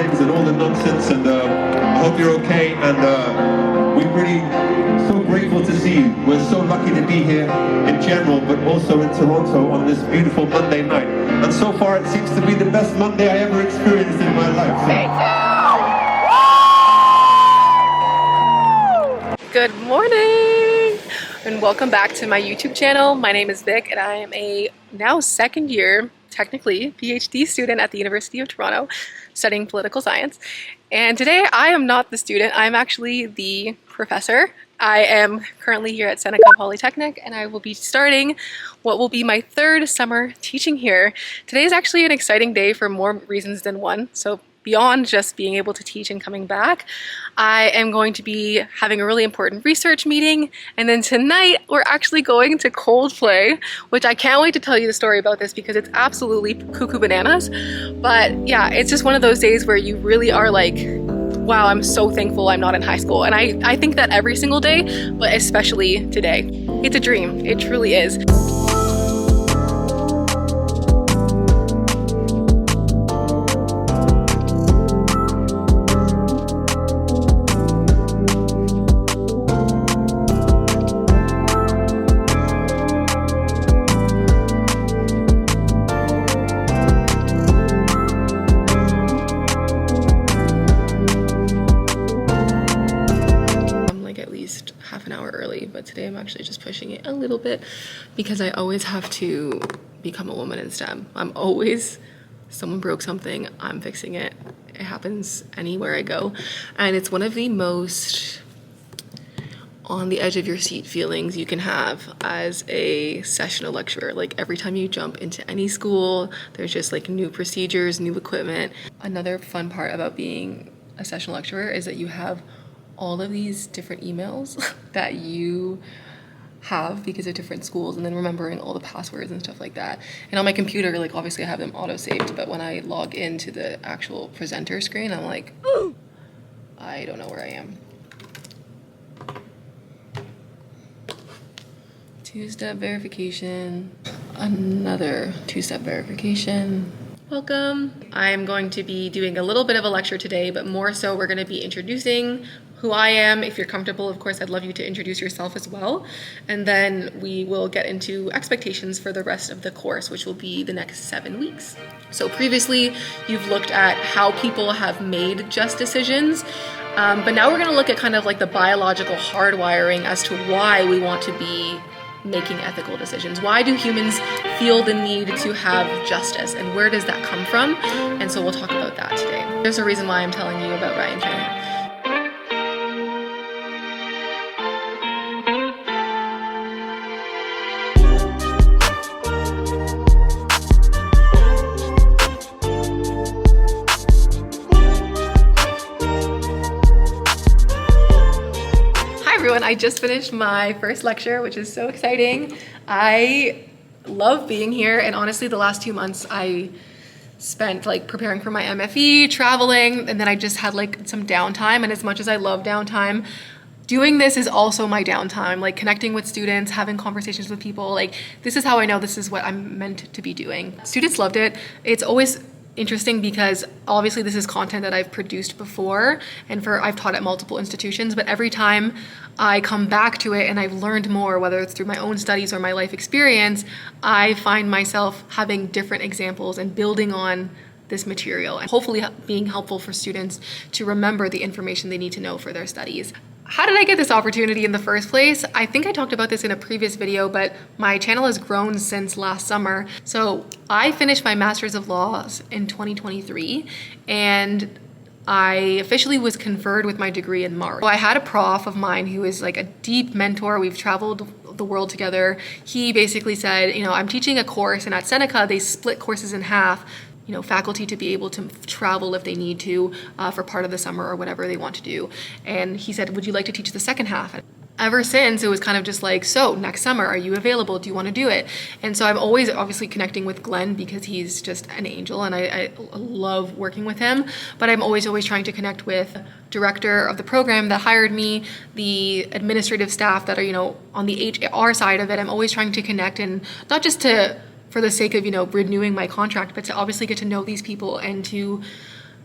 times and all the nonsense, and I hope you're okay, and we're really so grateful to see you. We're so lucky to be here in general, but also in Toronto on this beautiful Monday night. And so far it seems to be the best Monday I ever experienced in my life. Good morning and welcome back to my YouTube channel. My name is Vic and I am a now second year, technically, PhD student at the University of Toronto studying political science. And today I am not the student, I'm actually the professor. I am currently here at Seneca Polytechnic and I will be starting what will be my third summer teaching here. Today is actually an exciting day for more reasons than one. So beyond just being able to teach and coming back, I am going to be having a really important research meeting, and then tonight we're actually going to Coldplay, which I can't wait to tell you the story about this because it's absolutely cuckoo bananas. But yeah, it's just one of those days where you really are like, wow, I'm so thankful I'm not in high school. And I think that every single day, but especially today. It's a dream, it truly is. Half an hour early, but today I'm actually just pushing it a little bit because I always have to become a woman in STEM. I'm always, someone broke something, I'm fixing it. It happens anywhere I go. And it's one of the most on the edge of your seat feelings you can have as a sessional lecturer. Like every time you jump into any school, there's just like new procedures, new equipment. Another fun part about being a sessional lecturer is that you have all of these different emails that you have because of different schools, and then remembering all the passwords and stuff like that. And on my computer, like obviously I have them auto-saved, but when I log into the actual presenter screen, I'm like, oh, I don't know where I am. Two-step verification, another two-step verification. Welcome. I'm going to be doing a little bit of a lecture today, but more so we're going to be introducing who I am. If you're comfortable, of course, I'd love you to introduce yourself as well. And then we will get into expectations for the rest of the course, which will be the next 7 weeks. So previously, you've looked at how people have made just decisions, but now we're going to look at kind of like the biological hardwiring as to why we want to be making ethical decisions. Why do humans feel the need to have justice, and where does that come from? And so we'll talk about that today. There's a reason why I'm telling you about Ryan Chang. I just finished my first lecture, which is so exciting. I love being here, and honestly the last 2 months I spent like preparing for my MFE, traveling, and then I just had like some downtime. And as much as I love downtime, doing this is also my downtime, like connecting with students, having conversations with people. Like this is how I know this is what I'm meant to be doing. Students loved it. It's always interesting because obviously this is content that I've produced before and I've taught at multiple institutions, but every time I come back to it and I've learned more, whether it's through my own studies or my life experience, I find myself having different examples and building on this material and hopefully being helpful for students to remember the information they need to know for their studies. How did I get this opportunity in the first place? I think I talked about this in a previous video, but my channel has grown since last summer. So I finished my Master's of Laws in 2023, and I officially was conferred with my degree in March. So I had a prof of mine who is like a deep mentor. We've traveled the world together. He basically said, you know, I'm teaching a course, and at Seneca, they split courses in half, you know, faculty to be able to travel if they need to for part of the summer or whatever they want to do. And he said, would you like to teach the second half? Ever since, it was kind of just like, so next summer, are you available? Do you want to do it? And so I'm always obviously connecting with Glenn because he's just an angel and I love working with him. But I'm always trying to connect with director of the program that hired me, the administrative staff that are, you know, on the HR side of it. I'm always trying to connect, and not just for the sake of, you know, renewing my contract, but to obviously get to know these people and to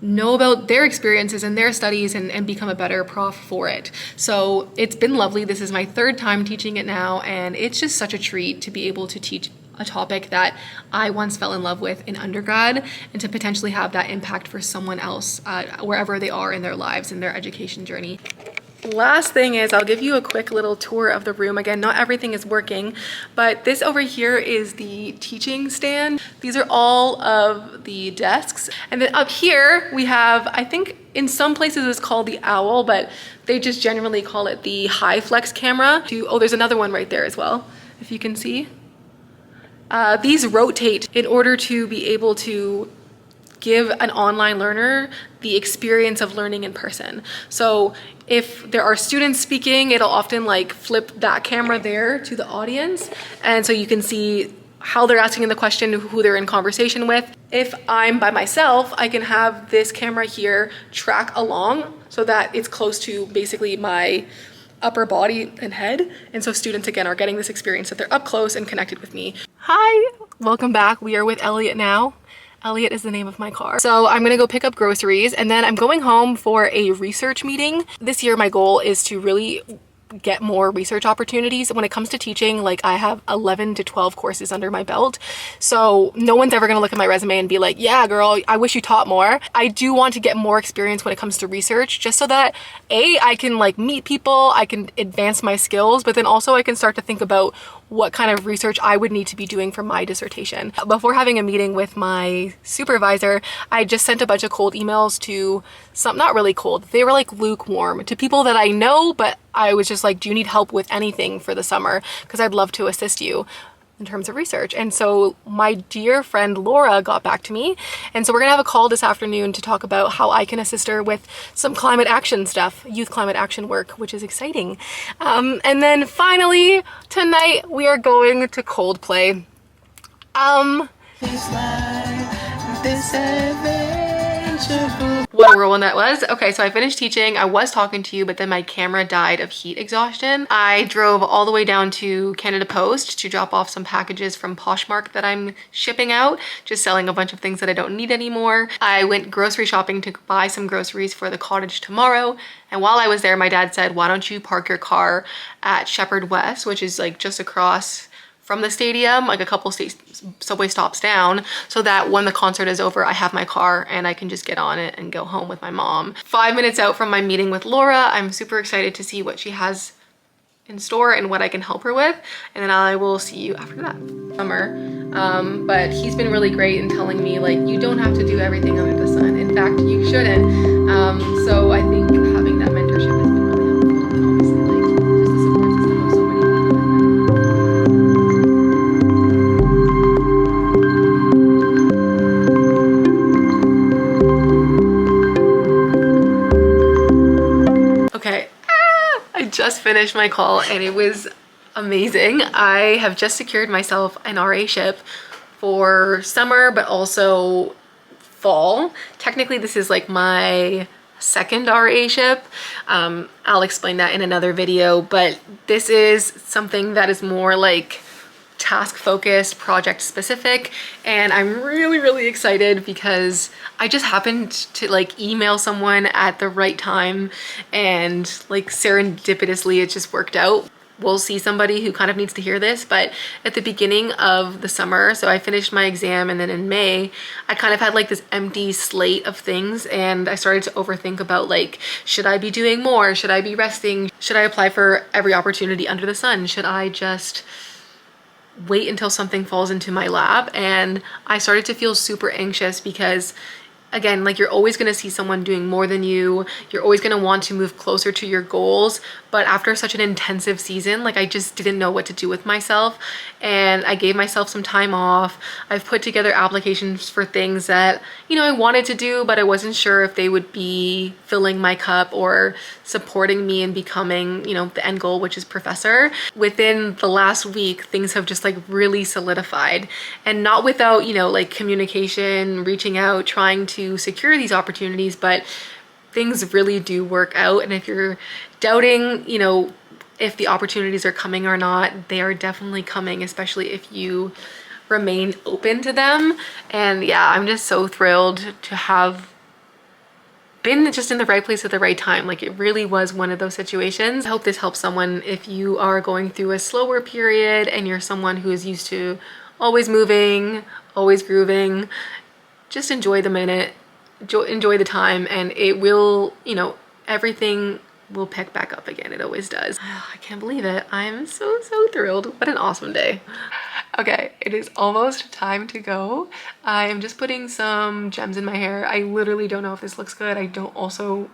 know about their experiences and their studies and become a better prof for it. So it's been lovely. This is my 3rd time teaching it now, and it's just such a treat to be able to teach a topic that I once fell in love with in undergrad, and to potentially have that impact for someone else wherever they are in their lives and their education journey. Last thing is I'll give you a quick little tour of the room. Again, not everything is working, but this over here is the teaching stand. These are all of the desks. And then up here we have, I think in some places it's called the owl, but they just generally call it the high flex camera. Oh, there's another one right there as well, if you can see. These rotate in order to be able to give an online learner the experience of learning in person. So if there are students speaking, it'll often like flip that camera there to the audience. And so you can see how they're asking the question, who they're in conversation with. If I'm by myself, I can have this camera here track along so that it's close to basically my upper body and head. And so students again are getting this experience that they're up close and connected with me. Hi, welcome back. We are with Elliot now. Elliot is the name of my car. So I'm gonna go pick up groceries, and then I'm going home for a research meeting. This year my goal is to really get more research opportunities. When it comes to teaching, like I have 11 to 12 courses under my belt. So no one's ever gonna look at my resume and be like, yeah, girl, I wish you taught more. I do want to get more experience when it comes to research, just so that I can like meet people, I can advance my skills, but then also I can start to think about what kind of research I would need to be doing for my dissertation. Before having a meeting with my supervisor, I just sent a bunch of cold emails to some, not really cold, they were like lukewarm, to people that I know, but I was just like, do you need help with anything for the summer? Because I'd love to assist you in terms of research. And so my dear friend Laura got back to me, and so we're gonna have a call this afternoon to talk about how I can assist her with some climate action stuff, youth climate action work, which is exciting. And then finally tonight we are going to Coldplay. What a whirlwind that was. Okay, so I finished teaching. I was talking to you, but then my camera died of heat exhaustion. I drove all the way down to Canada Post to drop off some packages from Poshmark that I'm shipping out, just selling a bunch of things that I don't need anymore. I went grocery shopping to buy some groceries for the cottage tomorrow. And while I was there, my dad said, why don't you park your car at Shepherd West, which is like just across from the stadium, like a couple subway stops down, so that when the concert is over, I have my car and I can just get on it and go home with my mom. 5 minutes out from my meeting with Laura, I'm super excited to see what she has in store and what I can help her with, and then I will see you after that. Summer, but he's been really great in telling me like, you don't have to do everything under the sun. In fact, you shouldn't. So I think having that mentorship has been really helpful, and obviously like just the support system of so many people. Okay, I just finished my call and it was amazing. I have just secured myself an RA-ship for summer, but also fall. Technically, this is like my second RA-ship. I'll explain that in another video, but this is something that is more like task focused, project specific, and I'm really excited because I just happened to like email someone at the right time, and like serendipitously it just worked out. We'll see somebody who kind of needs to hear this, but at the beginning of the summer, so I finished my exam, and then in May, I kind of had like this empty slate of things, and I started to overthink about like, should I be doing more? Should I be resting? Should I apply for every opportunity under the sun? Should I just wait until something falls into my lap? And I started to feel super anxious because, again, like you're always going to see someone doing more than you. You're always going to want to move closer to your goals. But after such an intensive season, like I just didn't know what to do with myself. And I gave myself some time off. I've put together applications for things that, you know, I wanted to do, but I wasn't sure if they would be filling my cup or supporting me in becoming, you know, the end goal, which is professor. Within the last week, things have just like really solidified, and not without, you know, like communication, reaching out, trying to secure these opportunities, but things really do work out. And if you're doubting, you know, if the opportunities are coming or not, they are definitely coming, especially if you remain open to them. And yeah, I'm just so thrilled to have been just in the right place at the right time. Like, it really was one of those situations. I hope this helps someone if you are going through a slower period and you're someone who is used to always moving, always grooving. Just enjoy the minute, enjoy the time, and it will, you know, everything will pick back up again. It always does. I can't believe it. I'm so thrilled. What an awesome day. Okay, it is almost time to go. I am just putting some gems in my hair. I literally don't know if this looks good. I don't also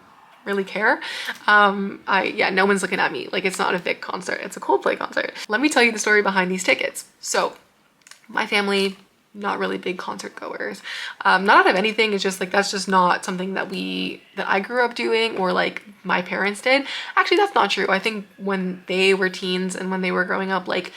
really care. Yeah, no one's looking at me. Like, it's not a big concert, it's a Coldplay concert. Let me tell you the story behind these tickets. So my family, not really big concert goers. Not out of anything, it's just like, that's just not something that I grew up doing, or like my parents did. Actually, that's not true. I think when they were teens and when they were growing up, like,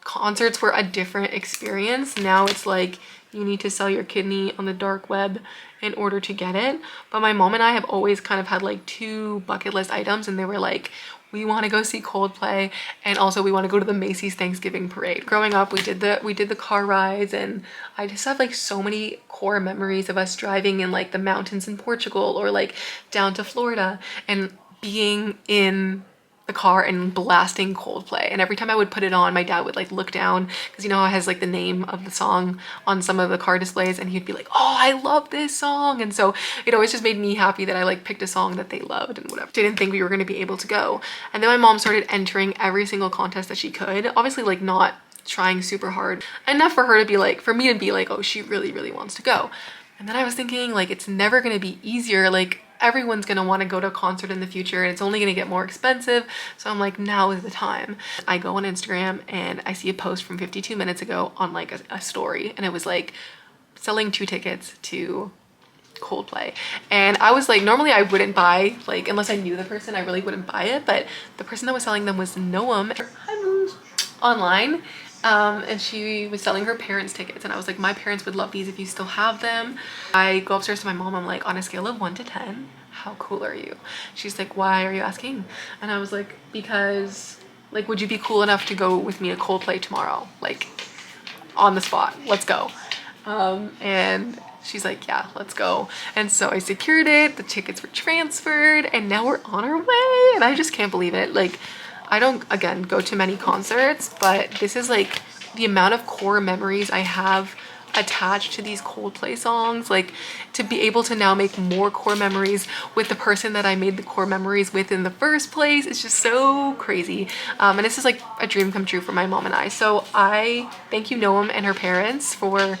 concerts were a different experience. Now it's like you need to sell your kidney on the dark web in order to get it. But my mom and I have always kind of had like 2 bucket list items, and they were like, we want to go see Coldplay, and also we want to go to the Macy's Thanksgiving parade. Growing up, we did the car rides, and I just have like so many core memories of us driving in like the mountains in Portugal, or like down to Florida, and being in the car and blasting Coldplay. And every time I would put it on, my dad would like look down, because you know how it has like the name of the song on some of the car displays, and he'd be like, oh, I love this song. And so it always just made me happy that I like picked a song that they loved and whatever. Didn't think we were going to be able to go. And then my mom started entering every single contest that she could, obviously like not trying super hard, enough for her to be like, for me to be like, oh, she really wants to go. And then I was thinking, like, it's never going to be easier. Like, everyone's going to want to go to a concert in the future, and it's only going to get more expensive. So I'm like, now is the time. I go on Instagram and I see a post from 52 minutes ago on like a story, and it was like selling 2 tickets to Coldplay. And I was like, normally I wouldn't buy, like, unless I knew the person, I really wouldn't buy it. But the person that was selling them was Noam online. And she was selling her parents' tickets, and I was like, my parents would love these if you still have them. I go upstairs to my mom. I'm like, on a scale of 1 to 10, how cool are you? She's like, why are you asking? And I was like, because, like, would you be cool enough to go with me to Coldplay tomorrow? Like, on the spot, let's go. And she's like, yeah, let's go. And so I secured it, the tickets were transferred, and now we're on our way. And I just can't believe it. Like, I don't, again, go to many concerts, but this is like the amount of core memories I have attached to these Coldplay songs. Like, to be able to now make more core memories with the person that I made the core memories with in the first place, it's just so crazy. And this is like a dream come true for my mom and I. So I thank you, Noam and her parents, for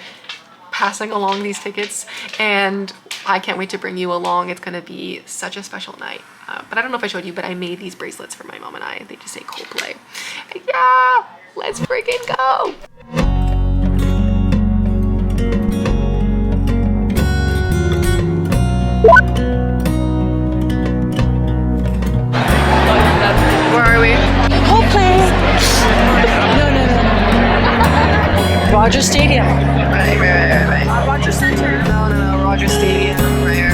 passing along these tickets, and I can't wait to bring you along. It's gonna be such a special night. But I don't know if I showed you, but I made these bracelets for my mom and I. They just say Coldplay. And yeah, let's freaking go. Where are we? Coldplay. No. Rogers Stadium. Right. Rogers Center. No, Rogers Stadium. Right.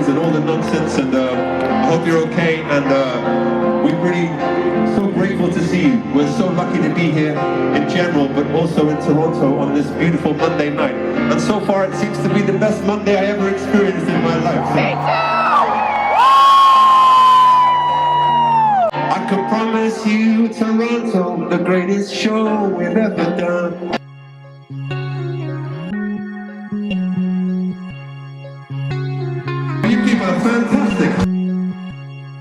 And all the nonsense, and I hope you're okay, and we're really so grateful to see you. We're so lucky to be here in general, but also in Toronto on this beautiful Monday night. And so far it seems to be the best Monday I ever experienced in my life. So I can promise you, Toronto, the greatest show we've ever done. Fantastic.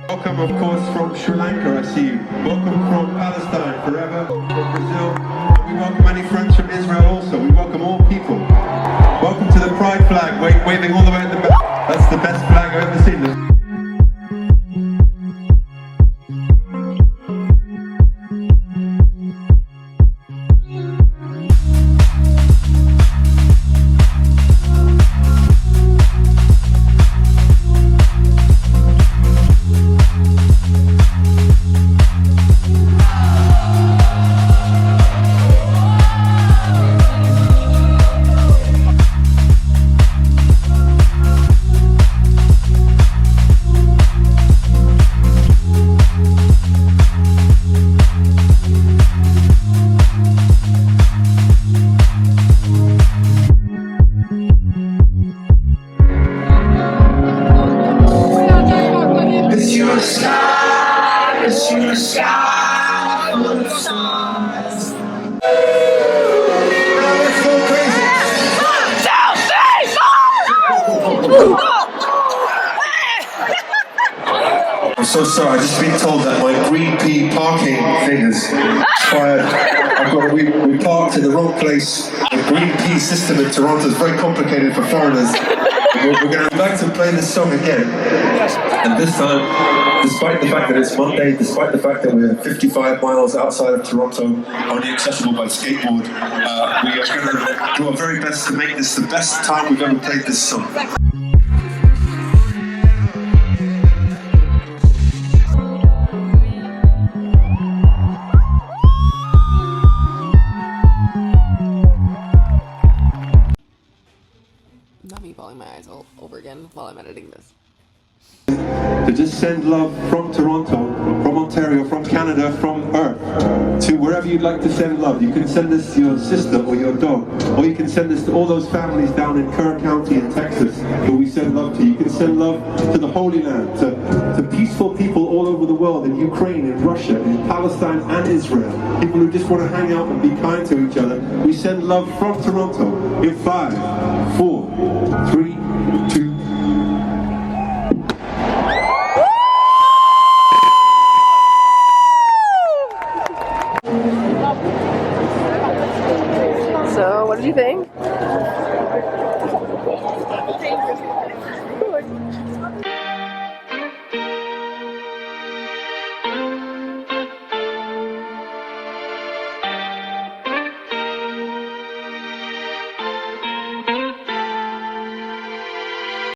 Welcome, of course, from Sri Lanka, I see you. Welcome from Palestine, forever, from Brazil. We welcome any friends from Israel also. We welcome all people. Welcome to the Pride flag, waving all the way at the back. That's the best flag I've ever seen. I'm so sorry, I've just been told that my green pea parking thing has expired. We parked in the wrong place. The green pea system in Toronto is very complicated for foreigners. We're going to be back to play this song again. And this time, despite the fact that it's Monday, despite the fact that we're 55 miles outside of Toronto, only accessible by skateboard, we are going to do our very best to make this the best time we've ever played this song. Not me bawling my eyes all over again while I'm editing this. To just send love from Toronto, from Ontario, from Canada, from Earth, to wherever you'd like to send love. You can send this to your sister or your dog, or you can send this to all those families down in Kerr County in Texas who we send love to. You can send love to the Holy Land, to peaceful people all over the world, in Ukraine, in Russia, in Palestine and Israel. People who just want to hang out and be kind to each other. We send love from Toronto in 5, 4, 3, 2, So, what did you think?